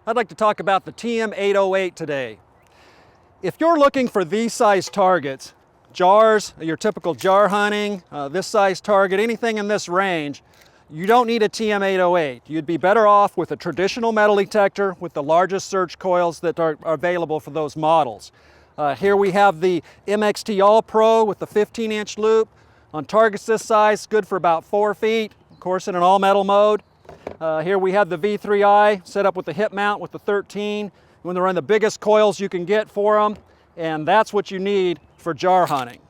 I'd like to talk about the TM-808 today. If you're looking for these size targets, jars, your typical jar hunting, this size target, anything in this range, you don't need a TM-808. You'd be better off with a traditional metal detector with the largest search coils that are available for those models. Here we have the MXT All Pro with the 15-inch loop. On targets this size, good for about 4 feet, of course in an all-metal mode. Here we have the V3i set up with the hip mount with the 13. When they're on the biggest coils you can get for them, and that's what you need for jar hunting.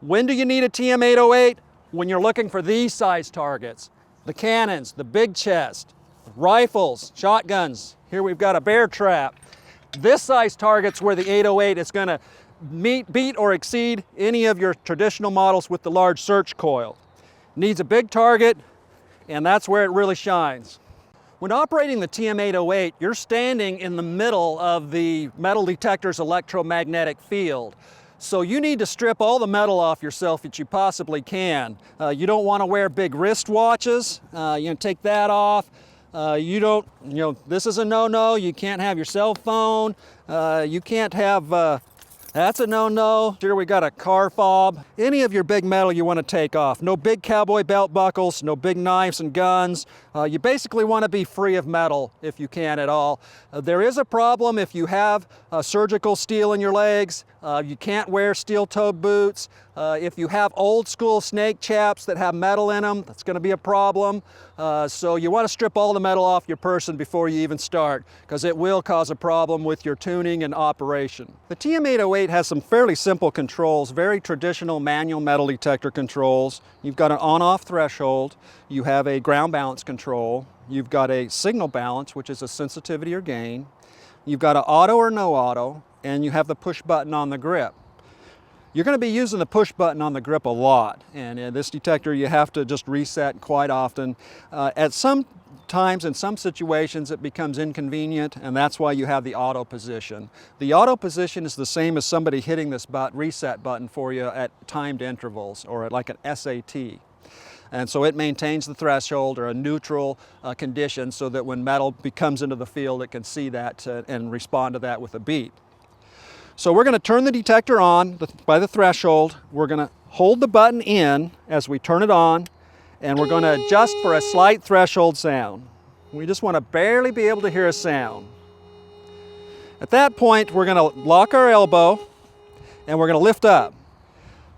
When do you need a TM-808? When you're looking for these size targets. The cannons, the big chest, rifles, shotguns. Here we've got a bear trap. This size target's where the 808 is going to beat or exceed any of your traditional models with the large search coil. Needs a big target, and that's where it really shines. When operating the TM-808, you're standing in the middle of the metal detector's electromagnetic field. So you need to strip all the metal off yourself that you possibly can. You don't want to wear big wrist watches. Take that off. This is a no-no. You can't have your cell phone. You can't have, that's a no-no. Here we got a car fob. Any of your big metal you want to take off. No big cowboy belt buckles, no big knives and guns. You basically want to be free of metal if you can at all. There is a problem if you have surgical steel in your legs. You can't wear steel-toed boots. If you have old school snake chaps that have metal in them, that's going to be a problem. So you want to strip all the metal off your person before you even start, because it will cause a problem with your tuning and operation. The TM-808 has some fairly simple controls, very traditional manual metal detector controls. You've got an on-off threshold. You have a ground balance control. You've got a signal balance, which is a sensitivity or gain. You've got an auto or no auto, and you have the push button on the grip. You're going to be using the push button on the grip a lot, and in this detector you have to just reset quite often. At some times, in some situations, it becomes inconvenient, and that's why you have the auto position. The auto position is the same as somebody hitting this reset button for you at timed intervals, or at like an SAT. And so it maintains the threshold or a neutral condition so that when metal comes into the field, it can see that and respond to that with a beep. So we're going to turn the detector on by the threshold. We're going to hold the button in as we turn it on, and we're going to adjust for a slight threshold sound. We just want to barely be able to hear a sound. At that point, we're going to lock our elbow and we're going to lift up.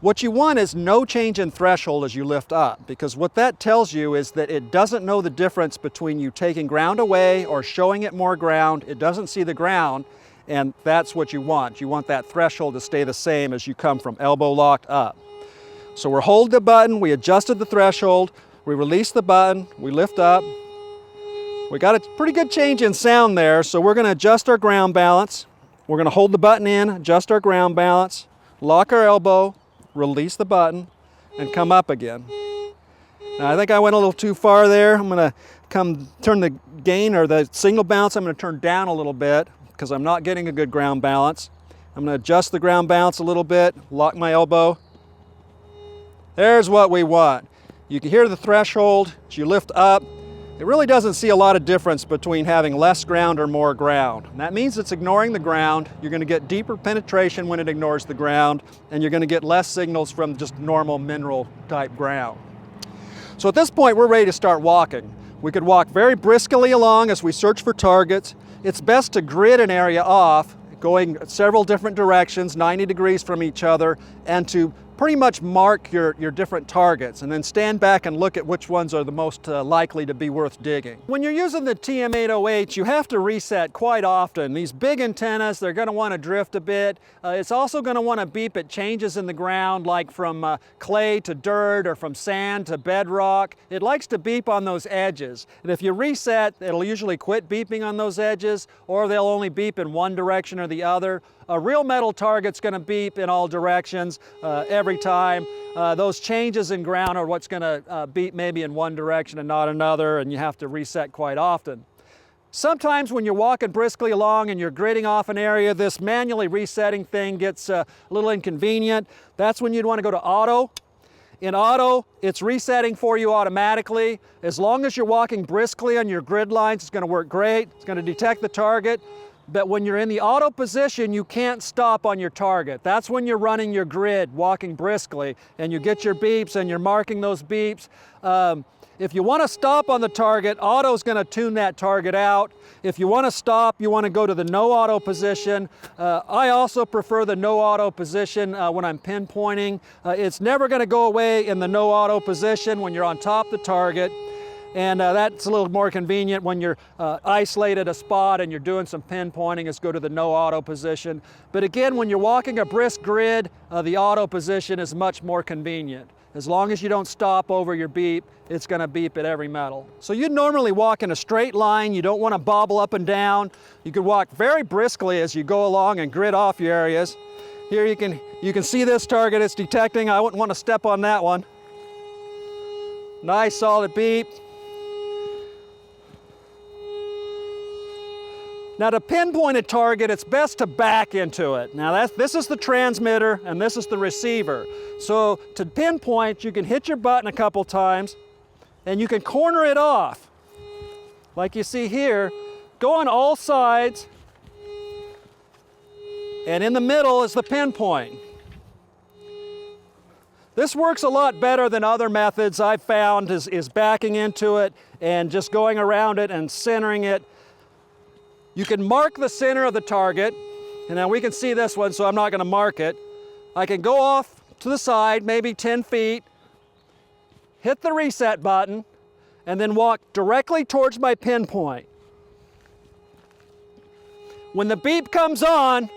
What you want is no change in threshold as you lift up, because what that tells you is that it doesn't know the difference between you taking ground away or showing it more ground. It doesn't see the ground, and that's what you want. You want that threshold to stay the same as you come from elbow locked up. So we're holding the button, we adjusted the threshold, we release the button, we lift up. We got a pretty good change in sound there, so we're going to adjust our ground balance. We're going to hold the button in, adjust our ground balance, lock our elbow, release the button, and come up again. Now I think I went a little too far there. I'm going to turn the gain or the signal balance, I'm going to turn down a little bit because I'm not getting a good ground balance. I'm going to adjust the ground balance a little bit, lock my elbow. There's what we want. You can hear the threshold as you lift up. It really doesn't see a lot of difference between having less ground or more ground. And that means it's ignoring the ground. You're going to get deeper penetration when it ignores the ground, and you're going to get less signals from just normal mineral type ground. So at this point we're ready to start walking. We could walk very briskly along as we search for targets. It's best to grid an area off, going several different directions, 90 degrees from each other, and to pretty much mark your different targets, and then stand back and look at which ones are the most likely to be worth digging. When you're using the TM-808, you have to reset quite often. These big antennas, they're going to want to drift a bit. It's also going to want to beep at changes in the ground, like from clay to dirt or from sand to bedrock. It likes to beep on those edges, and if you reset, it'll usually quit beeping on those edges, or they'll only beep in one direction or the other. A real metal target's going to beep in all directions every time. Those changes in ground are what's going to beep maybe in one direction and not another, and you have to reset quite often. Sometimes when you're walking briskly along and you're gridding off an area, this manually resetting thing gets a little inconvenient. That's when you'd want to go to auto. In auto, it's resetting for you automatically. As long as you're walking briskly on your grid lines, it's going to work great. It's going to detect the target. But when you're in the auto position, you can't stop on your target. That's when you're running your grid, walking briskly, and you get your beeps and you're marking those beeps. If you want to stop on the target, auto's going to tune that target out. If you want to stop, you want to go to the no auto position. I also prefer the no auto position when I'm pinpointing. It's never going to go away in the no auto position when you're on top of the target. And that's a little more convenient when you're isolated a spot and you're doing some pinpointing, is go to the no auto position. But again, when you're walking a brisk grid, the auto position is much more convenient. As long as you don't stop over your beep, it's going to beep at every metal. So you'd normally walk in a straight line. You don't want to bobble up and down. You can walk very briskly as you go along and grid off your areas. Here you can see this target it's detecting. I wouldn't want to step on that one. Nice solid beep. Now to pinpoint a target, it's best to back into it. Now this is the transmitter and this is the receiver. So to pinpoint, you can hit your button a couple times and you can corner it off. Like you see here, go on all sides, and in the middle is the pinpoint. This works a lot better than other methods I've found is backing into it and just going around it and centering it. You can mark the center of the target, and now we can see this one, so I'm not going to mark it. I can go off to the side, maybe 10 feet, hit the reset button, and then walk directly towards my pinpoint. When the beep comes on,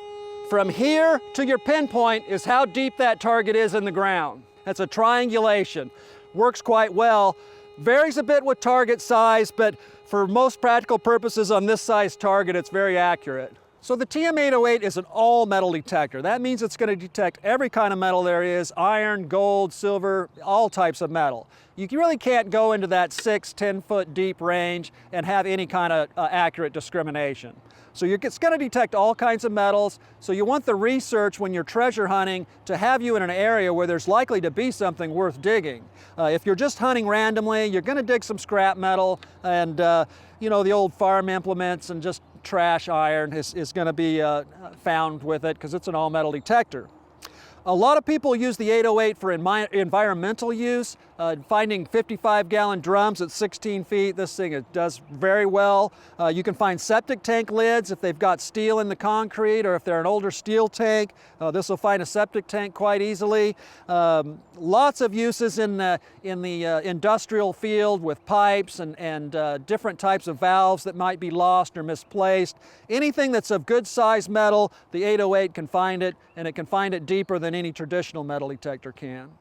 from here to your pinpoint is how deep that target is in the ground. That's a triangulation. Works quite well. Varies a bit with target size, but for most practical purposes on this size target, it's very accurate. So the TM-808 is an all metal detector. That means it's going to detect every kind of metal there is: iron, gold, silver, all types of metal. You really can't go into that 6-10 foot deep range and have any kind of accurate discrimination. So it's going to detect all kinds of metals. So you want the research when you're treasure hunting to have you in an area where there's likely to be something worth digging. If you're just hunting randomly, you're going to dig some scrap metal and you know, the old farm implements and just trash iron is going to be found with it because it's an all metal detector. A lot of people use the 808 for environmental use, finding 55-gallon drums at 16 feet. This thing does very well. You can find septic tank lids if they've got steel in the concrete, or if they're an older steel tank. This will find a septic tank quite easily. Lots of uses in the industrial field with pipes and different types of valves that might be lost or misplaced. Anything that's of good size metal, the 808 can find it, and it can find it deeper than any traditional metal detector can.